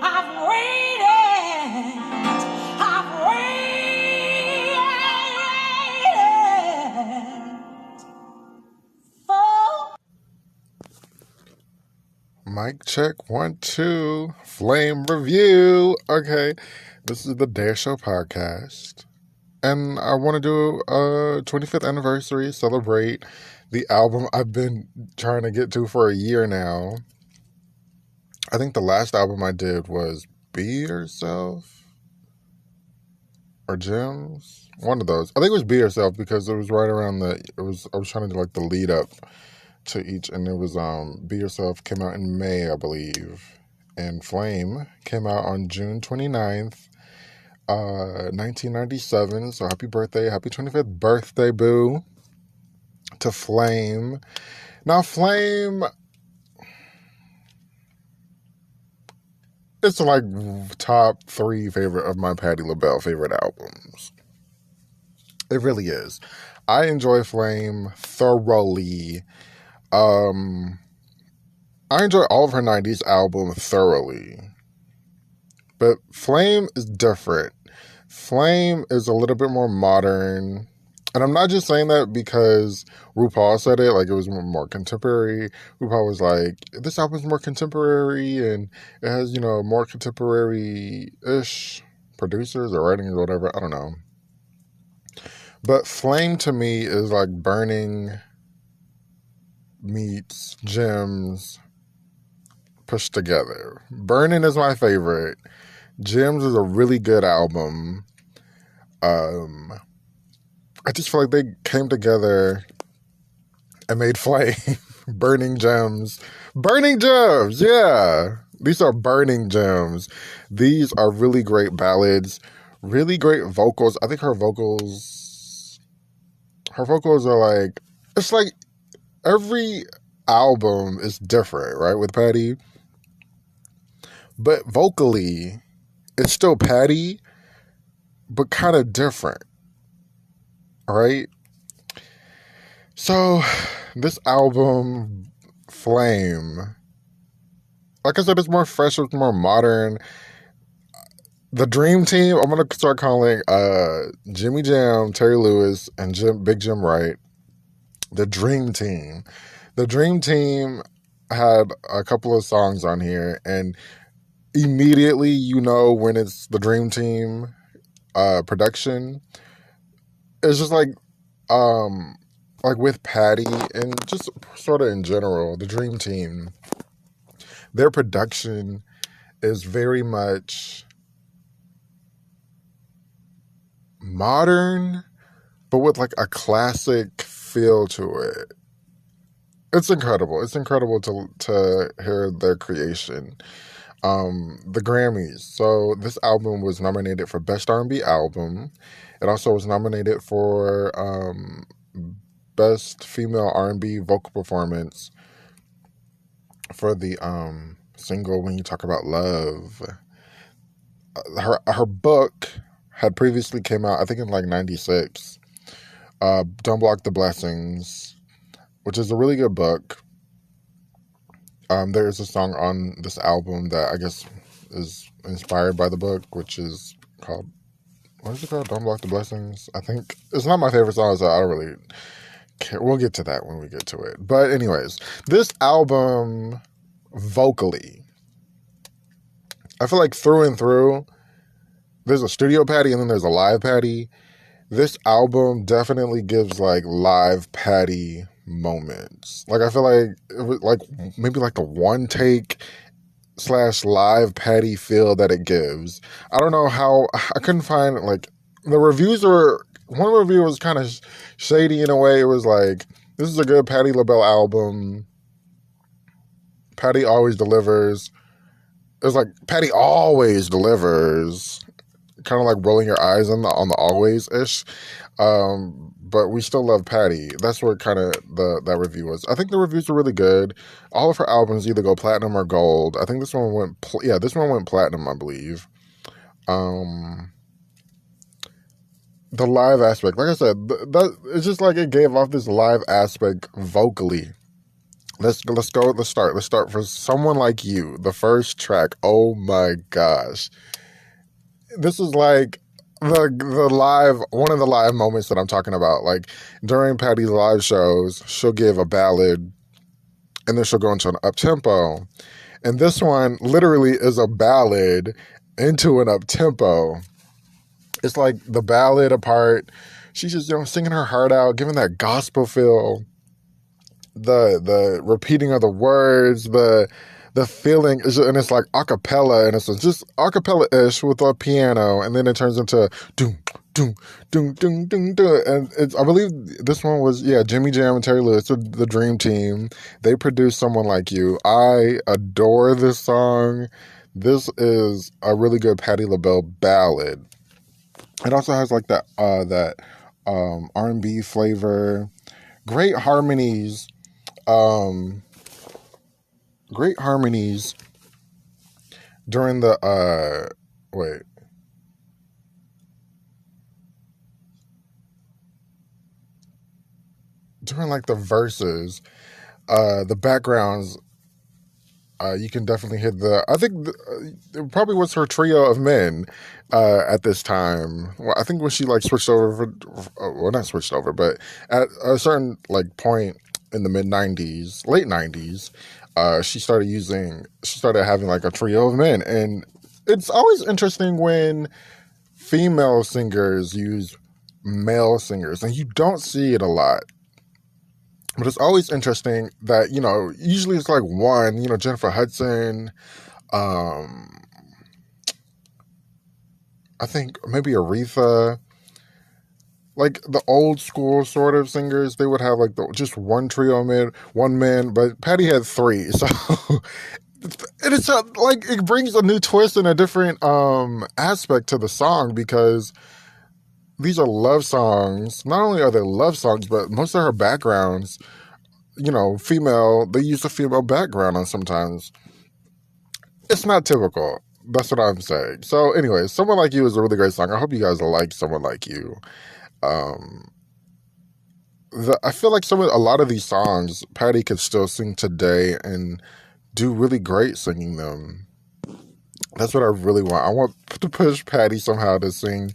I've waited. I've waited for. Mic check 1 2. Flame review. Okay, this is the Dare Show podcast, and I want to do a 25th anniversary, celebrate the album I've been trying to get to for a year now. I think the last album I did was Be Yourself or Gems. One of those. I think it was Be Yourself because it was right around I was trying to do like the lead up to each, and it was Be Yourself came out in May, I believe. And Flame came out on June 29th, 1997. So happy birthday, happy 25th birthday, boo, to Flame. Now, Flame, it's like top 3 favorite of my Patti LaBelle favorite albums. It really is. I enjoy Flame thoroughly. I enjoy all of her 90s album thoroughly. But Flame is different. Flame is a little bit more modern. And I'm not just saying that because RuPaul said it, like it was more contemporary. RuPaul was like, this album's more contemporary and it has, more contemporary-ish producers or writing or whatever. I don't know. But Flame to me is like Burning meets Gems pushed together. Burning is my favorite. Gems is a really good album. I just feel like they came together and made Flame. Burning Gems. Burning Gems, yeah. These are burning gems. These are really great ballads, really great vocals. I think her vocals are like, it's like every album is different, right, with Patti? But vocally, it's still Patti, but kind of different, right? So, this album, Flame, like I said, it's more fresh, it's more modern. The Dream Team, I'm going to start calling Jimmy Jam, Terry Lewis, and Big Jim Wright the Dream Team. The Dream Team had a couple of songs on here, and immediately when it's the Dream Team production. It's just like with Patti and just sort of in general, the Dream Team, their production is very much modern, but with like a classic feel to it. It's incredible. It's incredible to hear their creation. The Grammys. So this album was nominated for Best R&B Album. It also was nominated for Best Female R&B Vocal Performance for the single When You Talk About Love. Her book had previously came out, I think in like 96. Don't Block the Blessings, which is a really good book. There is a song on this album that I guess is inspired by the book, which is called, what is it called? Don't Block the Blessings. I think it's not my favorite song, so I don't really care. We'll get to that when we get to it. But anyways, this album, vocally, I feel like through and through, there's a studio Patti and then there's a live Patti. This album definitely gives like live Patti moments. Like I feel like it was like maybe like a one take / live Patti feel that it gives. I don't know how, I couldn't find like the reviews were, one review was kind of shady in a way. It was like, this is a good Patti LaBelle album. Patti always delivers. It was like Patti always delivers. Kind of like rolling your eyes on the always-ish. But we still love Patti. That's what kind of that review was. I think the reviews were really good. All of her albums either go platinum or gold. I think this one went platinum, I believe. The live aspect, like I said, it's just like it gave off this live aspect vocally. Let's start for Someone Like You, the first track. Oh my gosh. This is like the live one of the live moments that I'm talking about. Like during Patty's live shows, she'll give a ballad and then she'll go into an up tempo. And this one literally is a ballad into an up tempo. It's like the ballad apart. She's just, singing her heart out, giving that gospel feel. The repeating of the words, the feeling, and it's like a cappella, and it's just a cappella-ish with a piano, and then it turns into doom, doom, doom, doom, doom, doom. And I believe this one was, Jimmy Jam and Terry Lewis, the Dream Team. They produced Someone Like You. I adore this song. This is a really good Patti LaBelle ballad. It also has like that R&B flavor, great harmonies. Great harmonies during the during like the verses, the backgrounds. You can definitely hit I think it probably was her trio of men at this time. Well, I think when she like switched over well, not switched over, but at a certain like point in the mid 90s, late 90s, she started having like a trio of men. And it's always interesting when female singers use male singers, and you don't see it a lot. But it's always interesting that, usually it's like one, Jennifer Hudson, I think maybe Aretha, like the old school sort of singers, they would have like just one trio man, one man, but Patti had three. So it's like it brings a new twist and a different aspect to the song, because these are love songs. Not only are they love songs, but most of her backgrounds, female, they use a female background on sometimes. It's not typical. That's what I'm saying. So anyway, Someone Like You is a really great song. I hope you guys like Someone Like You. I feel like a lot of these songs, Patti could still sing today and do really great singing them. That's what I really want. I want to push Patti somehow to sing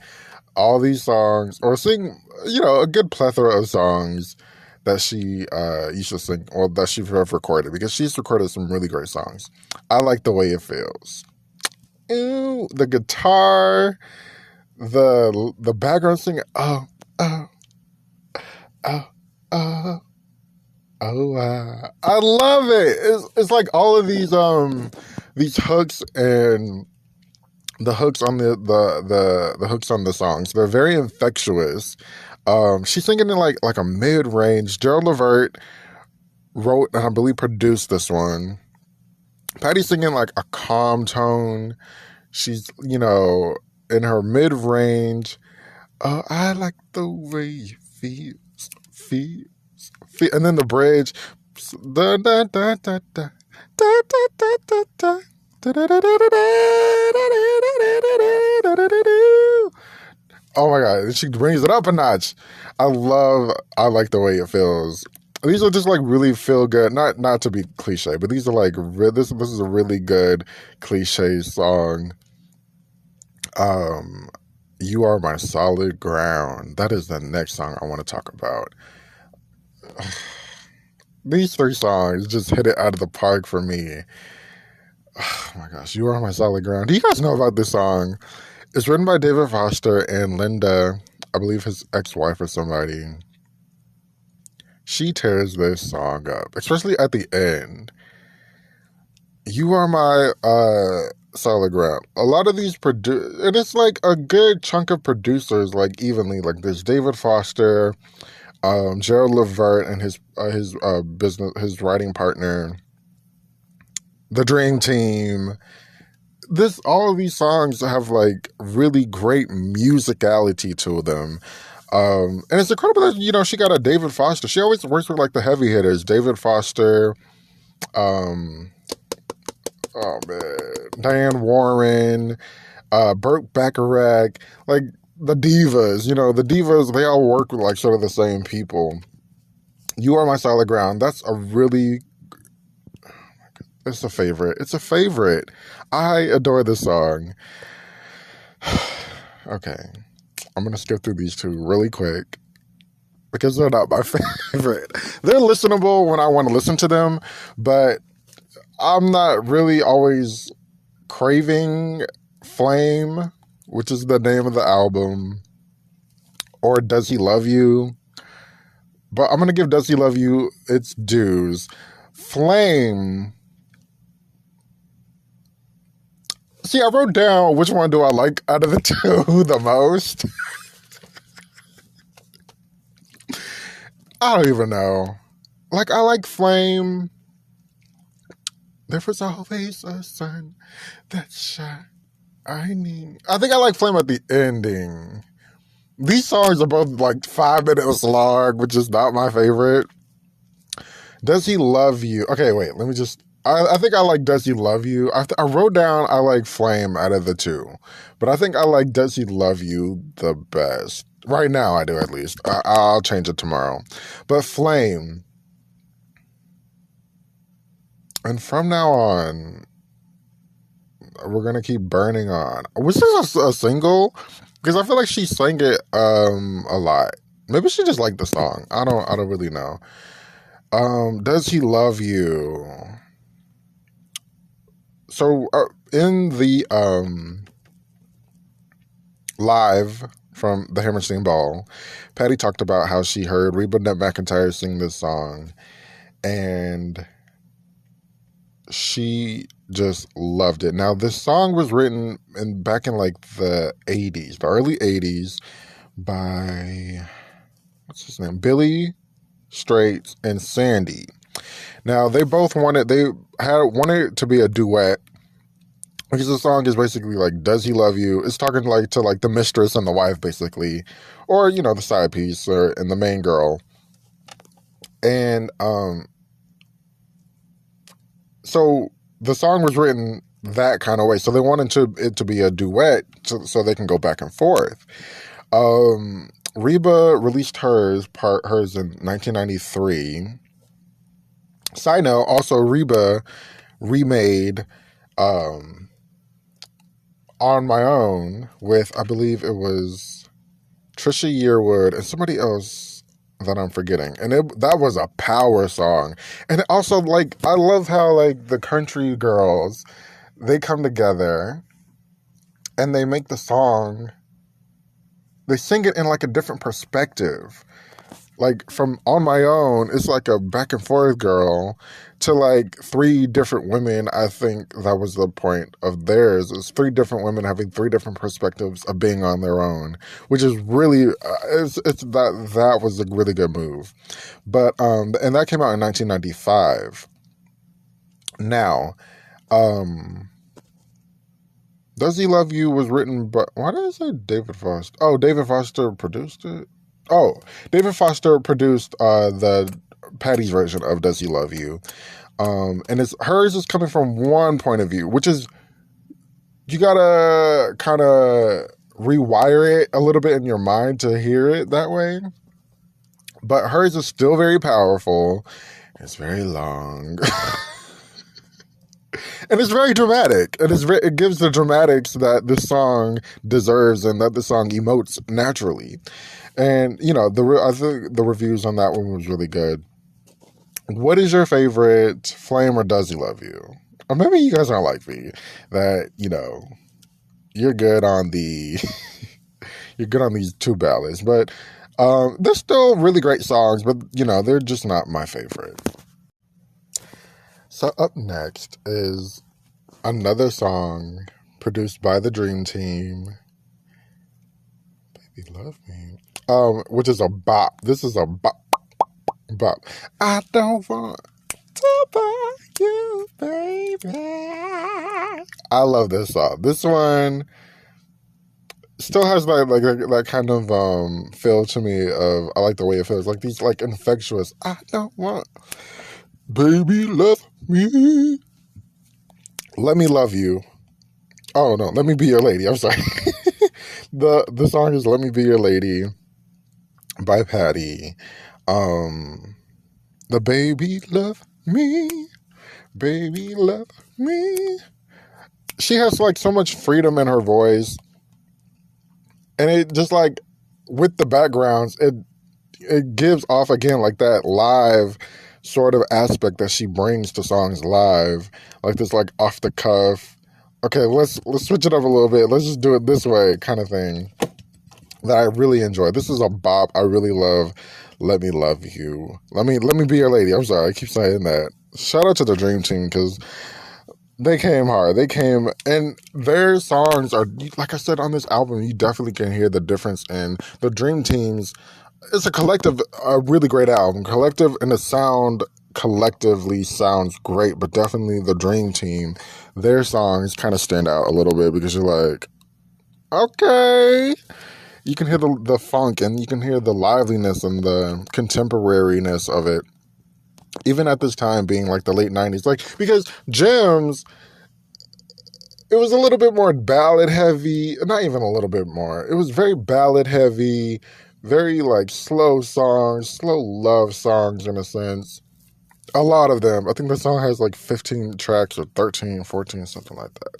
all these songs, or sing, a good plethora of songs that she used to sing, or that she's recorded, because she's recorded some really great songs. I like The Way It Feels. Ew, the guitar, the background singing. Oh, oh, oh, oh, oh. I love it. It's like all of these hooks and the hooks on the hooks on the songs. They're very infectious. She's singing in like a mid range. Gerald Levert wrote and I believe produced this one. Patti's singing like a calm tone. She's in her mid range. I like the way you feel, and then the bridge. Da da da da da da da da da. Oh my god, she brings it up a notch. I like The Way It Feels. These are just like really feel good. Not to be cliche, but these are like this is a really good cliche song. You Are My Solid Ground. That is the next song I want to talk about. These three songs just hit it out of the park for me. Oh my gosh, You Are My Solid Ground. Do you guys know about this song? It's written by David Foster and Linda, I believe his ex-wife or somebody. She tears this song up, especially at the end. You Are My Solid Ground. A lot of these and it's like a good chunk of producers, like evenly. Like there's David Foster, Gerald Levert and his writing partner, the Dream Team. All of these songs have like really great musicality to them. And it's incredible that, she got a David Foster. She always works with like the heavy hitters. David Foster, Diane Warren, Burt Bacharach, like the divas, they all work with like sort of the same people. You Are My Solid Ground. That's a really It's a favorite. It's a favorite. I adore this song. Okay. I'm going to skip through these two really quick because they're not my favorite. They're listenable when I want to listen to them, but I'm not really always craving Flame, which is the name of the album, or Does He Love You? But I'm going to give Does He Love You its dues. Flame. See, I wrote down which one do I like out of the two the most. I don't even know. Like, I like Flame. There was always a sun that shining. I think I like Flame at the ending. These songs are both like 5 minutes long, which is not my favorite. Does He Love You? Okay, wait, let me just... I think I like Does He Love You? I wrote down I like Flame out of the two. But I think I like Does He Love You the best. Right now I do, at least. I'll change it tomorrow. But Flame. And from now on, we're going to keep burning on. Was this a single? Because I feel like she sang it a lot. Maybe she just liked the song. I don't really know. Does He Love You? So in the live from the Hammerstein Ball, Patti talked about how she heard Reba McEntire sing this song, and she just loved it. Now, this song was written back in like the 80s, the early 80s, by, what's his name? Billy Straits and Sandy. Now, they both wanted it to be a duet, because the song is basically like, Does He Love You? It's talking like to like the mistress and the wife, basically, or, you know, the side piece and the main girl. And so the song was written that kind of way. So they wanted it to be a duet so they can go back and forth. Reba released hers in 1993. Side note, also Reba remade On My Own with, I believe it was Trisha Yearwood and somebody else that I'm forgetting. And that was a power song. And it also, like, I love how, like, the country girls, they come together and they make the song, they sing it in, like, a different perspective. Like, from On My Own, it's like a back and forth girl to, like, 3 different women. I think that was the point of theirs. It's 3 different women having 3 different perspectives of being on their own, which is really, that was a really good move. But, and that came out in 1995. Now, Does He Love You was written by, why did I say David Foster? Oh, David Foster produced it? Oh, David Foster produced the Patti's version of Does He Love You? And hers is coming from one point of view, which is, you gotta kind of rewire it a little bit in your mind to hear it that way. But hers is still very powerful. It's very long. And it's very dramatic. And it gives the dramatics that this song deserves and that the song emotes naturally. And, you know, I think the reviews on that one was really good. What is your favorite, Flame or Does He Love You? Or maybe you guys aren't like me, that, you know, you're good on these 2 ballads. But they're still really great songs, but, you know, they're just not my favorite. So up next is another song produced by the Dream Team, Baby Love Me, which is a bop. This is a bop. I don't want to buy you, baby. I love this song. This one still has that kind of feel to me of, I like the way it feels. Like these like infectious, I don't want, baby love me. Let Me Love You. Oh no, Let Me Be Your Lady. I'm sorry. The song is Let Me Be Your Lady by Patti. The Baby Love Me. Baby, love me. She has like so much freedom in her voice. And it just like with the backgrounds, it gives off again like that live sort of aspect that she brings to songs live. Like this like off the cuff. Okay, let's switch it up a little bit. Let's just do it this way kind of thing. That I really enjoy. This is a bop. I really love Let Me Love You. Let me be your lady. I'm sorry, I keep saying that. Shout out to the Dream Team because they came hard. They came, and their songs are, like I said on this album, you definitely can hear the difference in the Dream Teams. It's a collective, a really great album. Collective and the sound collectively sounds great, but definitely the Dream Team, their songs kind of stand out a little bit because you're like, okay. You can hear the funk and you can hear the liveliness and the contemporariness of it. Even at this time being like the late 90s. Like, because Gems, it was a little bit more ballad heavy. Not even a little bit more. It was very ballad heavy, very like slow songs, slow love songs in a sense. A lot of them. I think the song has like 15 tracks or 13, 14, something like that.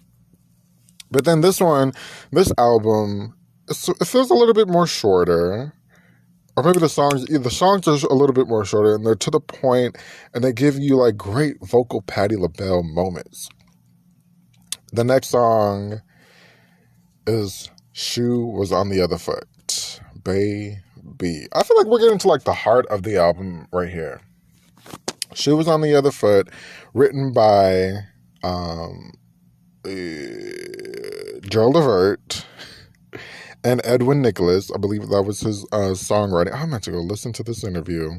But then this album, it feels a little bit more shorter. Or maybe the songs are a little bit more shorter and they're to the point and they give you like great vocal Patti LaBelle moments. The next song is Shoe Was on the Other Foot. Baby. I feel like we're getting to like the heart of the album right here. Shoe Was on the Other Foot, written by Gerald Levert and Edwin Nicholas. I believe that was his songwriting. I meant to go listen to this interview.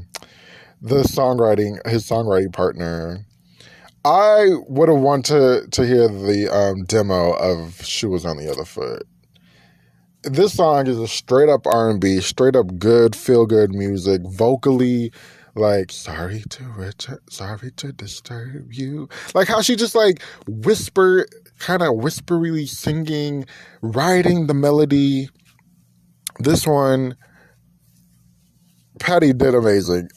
His songwriting partner. I would have wanted to hear the demo of Shoe Was on the Other Foot. This song is a straight up R&B, straight up good, feel good music, vocally like, sorry to disturb you. Like how she just like kind of whisperly singing, writing the melody. This one, Patti did amazing.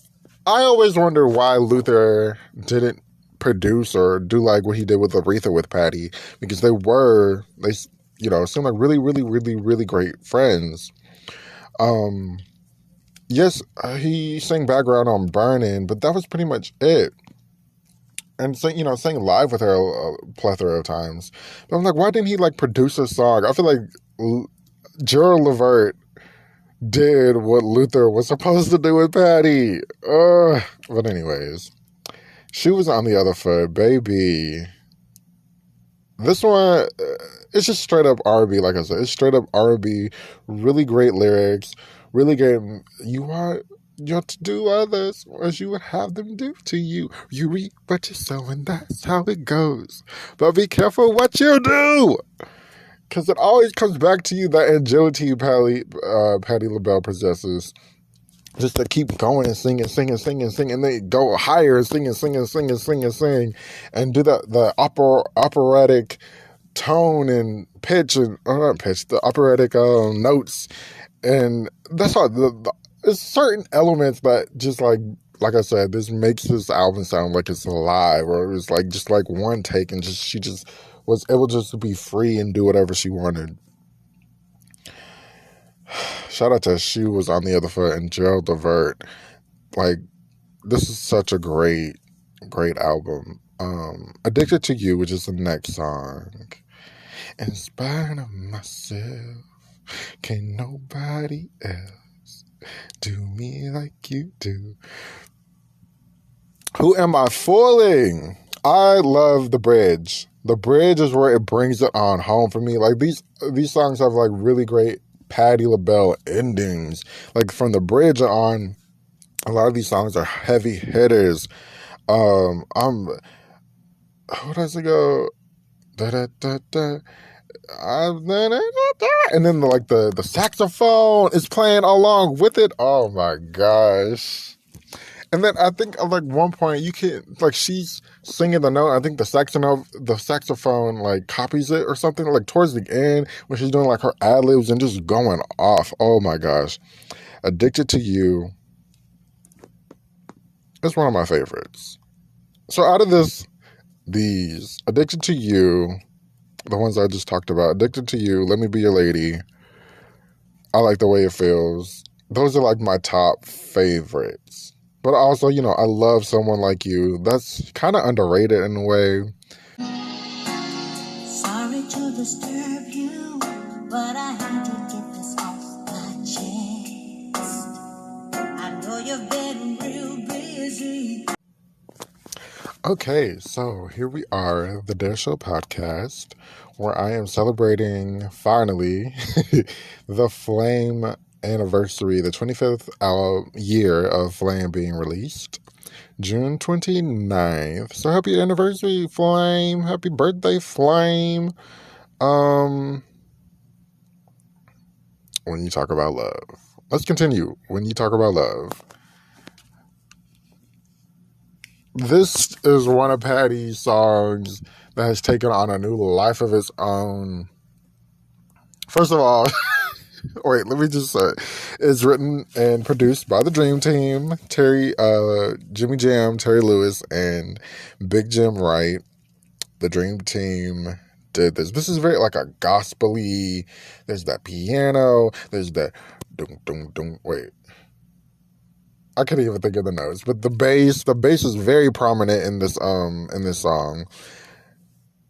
I always wonder why Luther didn't produce or do like what he did with Aretha with Patti, because they seemed like really, really, really, really great friends. Yes, he sang background on Burnin', but that was pretty much it. And sang live with her a plethora of times. But I'm like, why didn't he like produce a song? I feel like Gerald Levert did what Luther was supposed to do with Patti. But anyways, She Was on the Other Foot, baby. This one, it's just straight up R&B, like I said. It's straight up R&B, really great lyrics, really great. You want to do others as you would have them do to you. You reap what you sow, and that's how it goes. But be careful what you do, because it always comes back to you, that agility Patti LaBelle possesses. Just to keep going and sing, and they go higher and sing, and do the operatic tone and pitch, and not pitch, the operatic notes, and that's why there's certain elements that just like I said, this makes this album sound like it's alive, or it was like just like one take, and she just was able just to be free and do whatever she wanted. Shout out to She Was on the Other Foot and Gerald Levert. Like, this is such a great, great album. Addicted to You, which is the next song. In spite of myself, can't nobody else do me like you do. Who Am I Fooling? I love the bridge. The bridge is where it brings it on home for me. Like, these songs have like really great Patti LaBelle endings. Like from the bridge on, a lot of these songs are heavy hitters. How does it go? Da, da, da, da. And then the saxophone is playing along with it. Oh my gosh. And then I think at like one point you can like she's singing the note. I think the saxophone like copies it or something, like towards the end when she's doing like her ad libs and just going off. Oh my gosh. Addicted to You is one of my favorites. So out of this these. Addicted to You, the ones I just talked about. Addicted to You, Let Me Be Your Lady. I Like the Way It Feels. Those are like my top favorites. But also, I love Someone Like You. That's kind of underrated in a way. Sorry to disturb you, but I had to get this off my chest. I know you've been real busy. Okay, so here we are, the Dare Show podcast, where I am celebrating, finally, the Flame anniversary, the 25th year of Flame being released, June 29th. So happy anniversary, Flame. Happy birthday, Flame. When you talk about love. Let's continue. When you talk about love. This is one of Patti's songs that has taken on a new life of its own. First of all, wait, let me just say, it's written and produced by the Dream Team, Jimmy Jam, Terry Lewis, and Big Jim Wright. The Dream Team did this. This is very like a gospel-y. There's that piano. There's that dum dum dum. Wait, I can't even think of the notes, but the bass is very prominent in this song.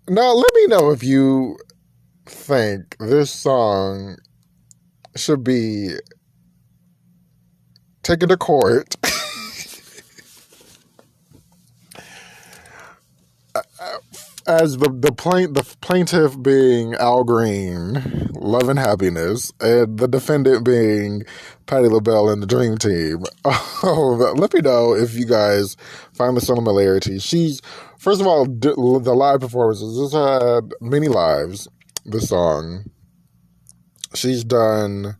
Now, let me know if you think this song should be taken to court as the plaintiff being Al Green, Love and Happiness, and the defendant being Patti LaBelle and the Dream Team. Oh, let me know if you guys find the similarity. First of all, the live performances. This had many lives. This song. She's done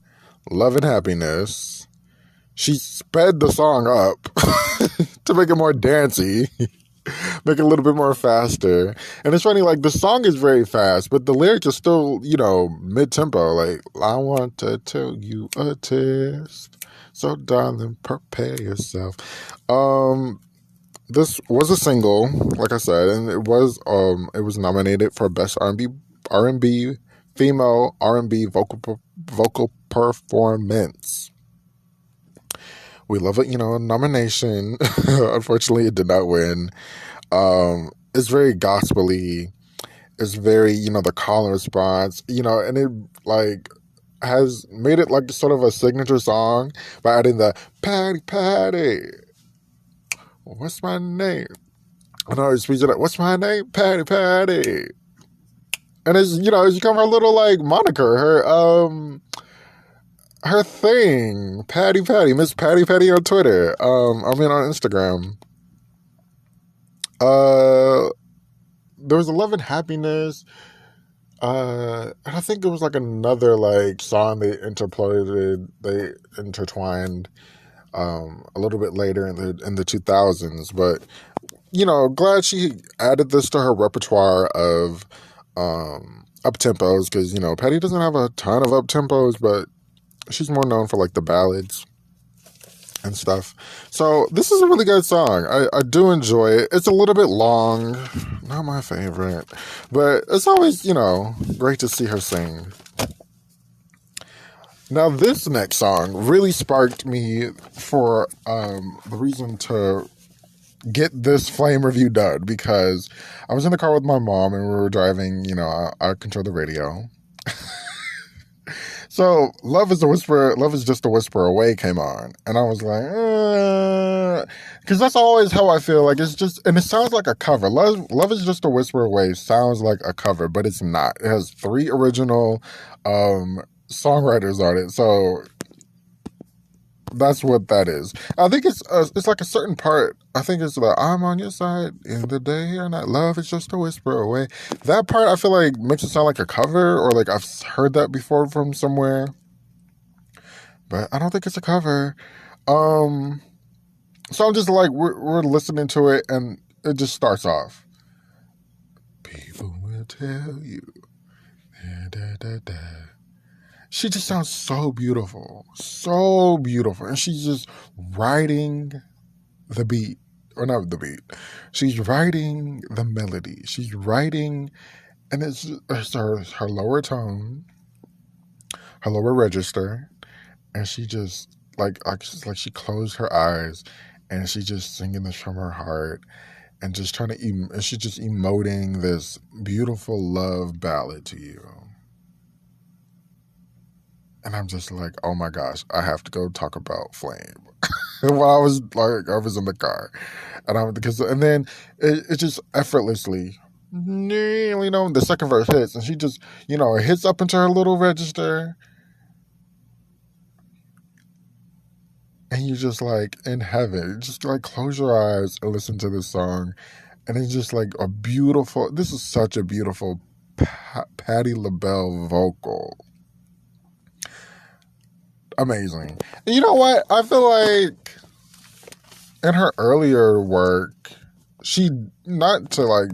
Love and Happiness. She sped the song up to make it more dancey. Make it a little bit more faster. And it's funny, like, the song is very fast, but the lyrics are still, mid-tempo. Like, I want to tell you a test, so darling, prepare yourself. This was a single, like I said, and it was nominated for Best R&B Female R&B Vocal Performance. We love it, nomination. Unfortunately, it did not win. It's very gospel-y. It's very, the call and response, and it, like, has made it, like, sort of a signature song by adding the Patti, Patti. What's my name? I know it's like, what's my name? Patti, Patti. And it's, it's become her little, like, moniker, her thing, Patti, Miss Patti on Twitter, on Instagram. There was Love and Happiness, and I think there was like another like song they intertwined, a little bit later in the 2000s, but glad she added this to her repertoire of, up tempos, because Patti doesn't have a ton of up tempos, but she's more known for like the ballads and stuff. So this is a really good song. I do enjoy it. It's a little bit long, not my favorite, but it's always, great to see her sing. Now this next song really sparked me for the reason to get this Flame review done, because I was in the car with my mom and we were driving, I control the radio. So, Love is Just a Whisper Away came on. And I was like, because that's always how I feel. Like, it's just, and it sounds like a cover. Love is Just a Whisper Away sounds like a cover, but it's not. It has 3 original songwriters on it. So, that's what that is. I think it's like a certain part. I think it's the I'm on your side in the day or night. Love is just a whisper away. That part I feel like makes it sound like a cover, or like I've heard that before from somewhere. But I don't think it's a cover. So I'm just like, we're listening to it and it just starts off. People will tell you. Da, da, da, da. She just sounds so beautiful. So beautiful. And she's just riding the beat or not the beat. She's writing the melody. She's writing, and it's her lower tone, her lower register, and she just like she closed her eyes, and she just singing this from her heart, and just trying to and she's just emoting this beautiful love ballad to you. And I'm just like, oh my gosh, I have to go talk about Flame. While I was in the car, and then it just effortlessly, the second verse hits, and she just, it hits up into her little register, and you're just like in heaven. Just like close your eyes and listen to this song, and it's just like a beautiful. This is such a beautiful Patti LaBelle vocal. Amazing. And you know what? I feel like in her earlier work, she, not to like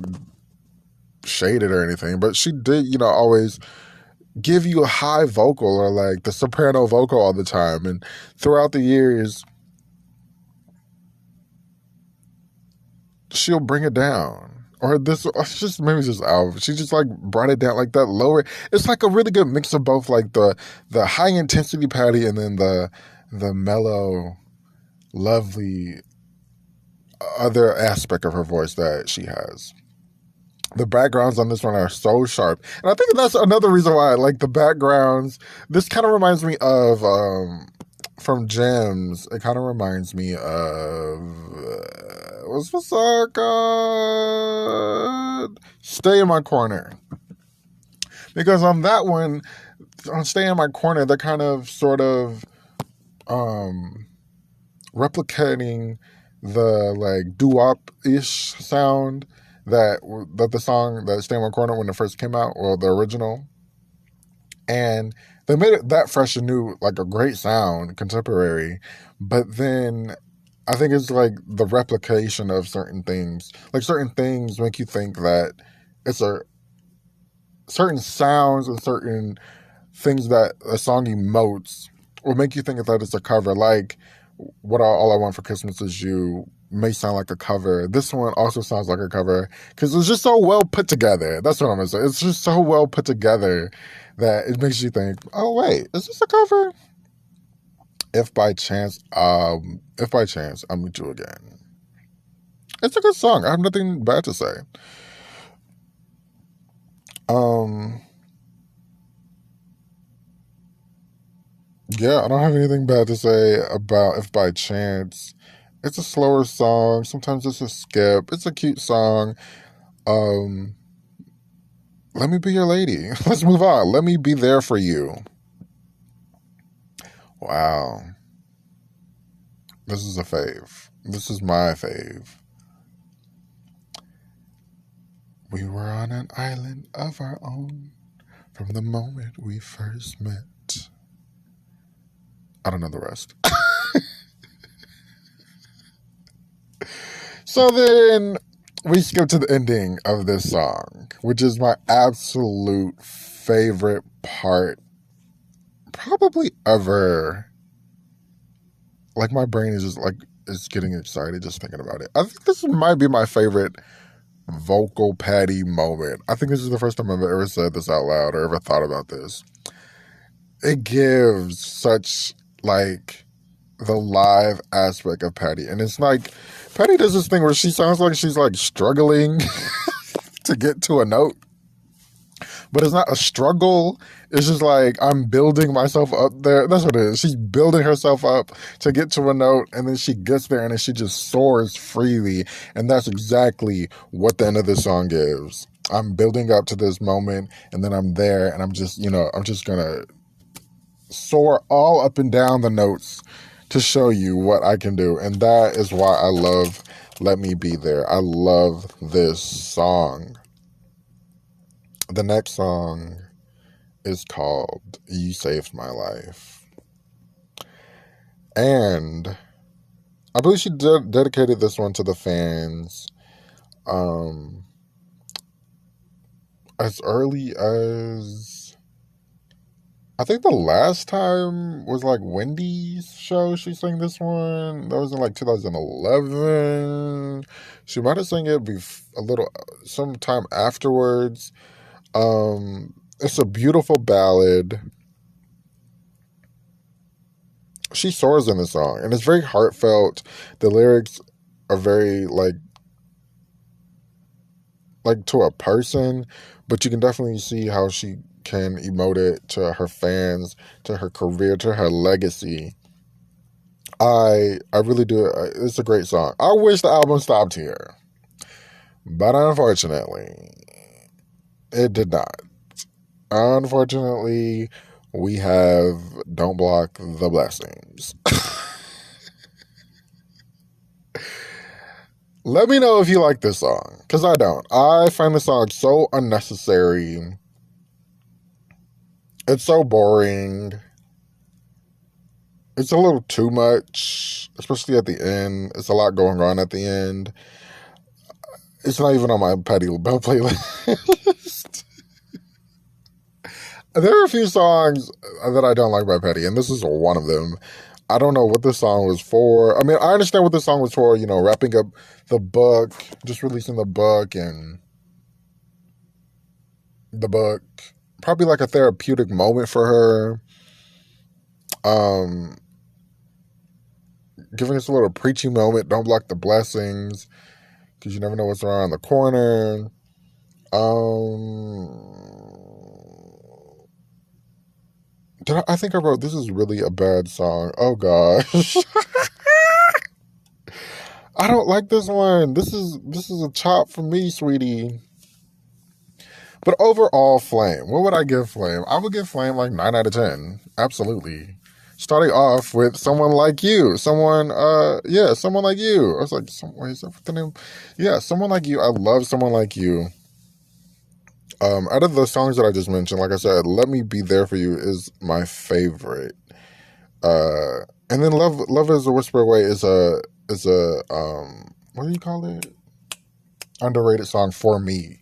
shade it or anything, but she did, always give you a high vocal or like the soprano vocal all the time. And throughout the years, she'll bring it down. Or maybe this album. She just like brought it down, like that lower. It's like a really good mix of both, like the high intensity Patti and then the mellow, lovely other aspect of her voice that she has. The backgrounds on this one are so sharp. And I think that's another reason why I like the backgrounds. This kind of reminds me of, from Gems, it kind of reminds me of, what's the song called? Stay in My Corner. Because on that one, on Stay in My Corner, they're kind of sort of replicating the like doo-wop-ish sound that the song that Stay in My Corner when it first came out, or the original, and they made it that fresh and new, like a great sound, contemporary. But then I think it's like the replication of certain things. Like certain things make you think that it's certain sounds and certain things that a song emotes will make you think that it's a cover. Like What All I Want for Christmas Is You may sound like a cover. This one also sounds like a cover because it's just so well put together. That's what I'm gonna say. It's just so well put together that it makes you think, oh wait, is this a cover? If by chance, I'll meet you again. It's a good song. I have nothing bad to say. Yeah, I don't have anything bad to say about If by Chance. It's a slower song. Sometimes it's a skip. It's a cute song. Let Me Be Your Lady. Let's move on. Let Me Be There For You. Wow. This is a fave. This is my fave. We were on an island of our own from the moment we first met. I don't know the rest. So then we skip to the ending of this song, which is my absolute favorite part probably ever. Like my brain is just like, it's getting excited just thinking about it. I think this might be my favorite vocal Patti moment. I think this is the first time I've ever said this out loud or ever thought about this. It gives such like the live aspect of Patti. And it's like, Patti does this thing where she sounds like she's like struggling to get to a note. But it's not a struggle. It's just like, I'm building myself up there. That's what it is. She's building herself up to get to a note, and then she gets there, and then she just soars freely. And that's exactly what the end of the song gives. I'm building up to this moment, and then I'm there, and I'm just going to soar all up and down the notes to show you what I can do. And that is why I love Let Me Be There. I love this song. The next song is called You Saved My Life. And I believe she dedicated this one to the fans as early as I think the last time was like Wendy's show. She sang this one. That was in like 2011. She might have sang it a little sometime afterwards. It's a beautiful ballad. She soars in the song, and it's very heartfelt. The lyrics are very like to a person, but you can definitely see how she can emote it to her fans, to her career, to her legacy. I really do. It's a great song. I wish the album stopped here, but unfortunately, it did not. Unfortunately, we have Don't Block the Blessings. Let me know if you like this song, because I don't. I find the song so unnecessary. It's so boring. It's a little too much, especially at the end. It's a lot going on at the end. It's not even on my Patti LaBelle playlist. There are a few songs that I don't like by Patti, and this is one of them. I don't know what this song was for. I mean, I understand what this song was for, wrapping up the book, just releasing the book, and the book, probably like a therapeutic moment for her. Giving us a little preachy moment. Don't block the blessings, because you never know what's around the corner. I think I wrote, this is really a bad song. Oh gosh. I don't like this one. This is a chop for me, sweetie. But overall, Flame. What would I give Flame? I would give Flame like 9 out of 10. Absolutely. Starting off with Someone Like You. Someone like you. I was like, wait, is that what the name? Yeah, Someone Like You. I love Someone Like You. Out of the songs that I just mentioned, like I said, Let Me Be There For You is my favorite. And then Love Is a Whisper Away is a what do you call it? Underrated song for me.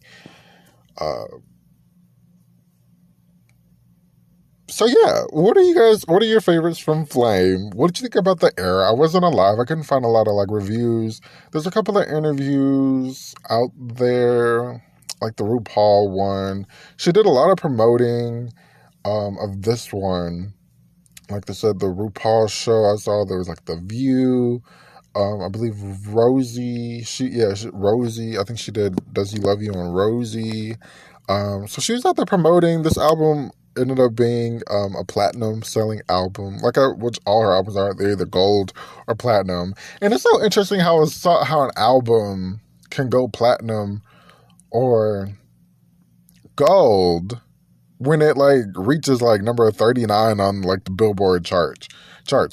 So yeah, what are your favorites from Flame? What did you think about the era? I wasn't alive. I couldn't find a lot of like reviews. There's a couple of interviews out there, like the RuPaul one. She did a lot of promoting of this one. Like they said, the RuPaul show I saw, there was like The View. I believe Rosie, Rosie, I think she did Does He Love You on Rosie. So she was out there promoting this album. Ended up being a platinum selling album, which all her albums are. They're either gold or platinum. And it's so interesting how an album can go platinum or gold when it like reaches like number 39 on like the Billboard charts,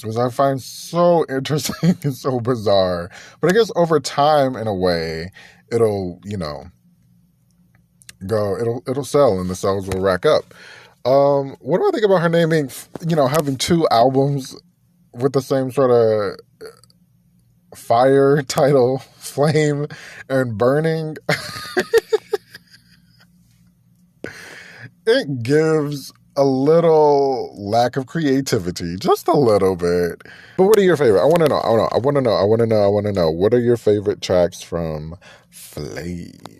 which I find so interesting and so bizarre. But I guess over time, in a way, it'll it'll sell, and the sales will rack up. What do I think about her naming, having 2 albums with the same sort of fire title, Flame and Burning? It gives a little lack of creativity, just a little bit. But what are your favorite? I want to know. What are your favorite tracks from Flame?